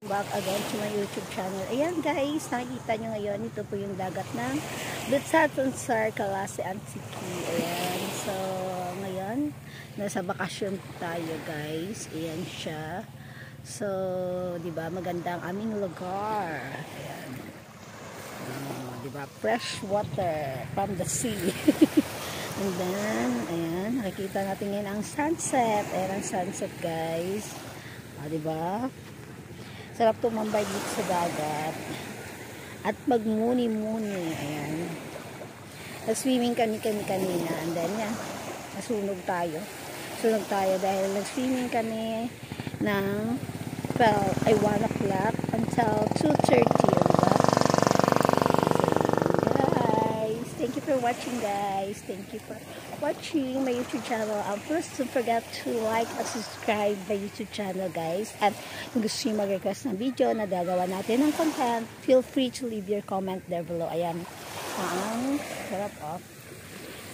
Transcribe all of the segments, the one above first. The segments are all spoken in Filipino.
Back again to my YouTube channel. Ayan guys, nakikita nyo ngayon, ito po yung dagat ng Lutsatonsar, Calase, Antique. Ayan, so ngayon, nasa bakasyon tayo guys. Ayan siya. So, di ba maganda ang aming lugar. Ayan. Di ba fresh water from the sea. And then, ayan, nakikita natin ngayon ang sunset. Ayan ang sunset guys. Di ba? Sarap tumambay dito sa dagat. At magmuni-muni. Ayan. Nag-swimming kami kanina. And then, yan. Nasunog tayo. Sunog tayo dahil nag-swimming kami ng 1 o'clock until 2:30. Diba? So, guys. Thank you for watching, guys. Thank you for watching my YouTube channel. Please don't forget to like and subscribe my YouTube channel, guys. At kung gusto nyo mag-request ng video na gagawa natin ng content, feel free to leave your comment there below. Ayan. Ang sarap of.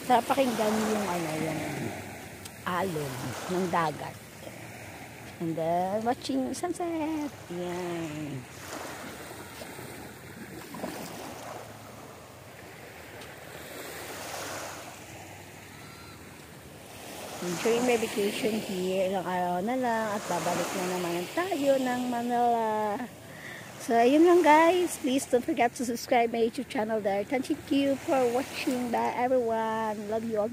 Sarap pakinggan yung yung alon ng dagat. And then, watching sunset. Ayan. During my vacation here, ilang araw na lang at babalik na naman tayo ng Manila. So, ayun lang guys. Please don't forget to subscribe my YouTube channel there. Thank you for watching. Bye everyone. Love you all.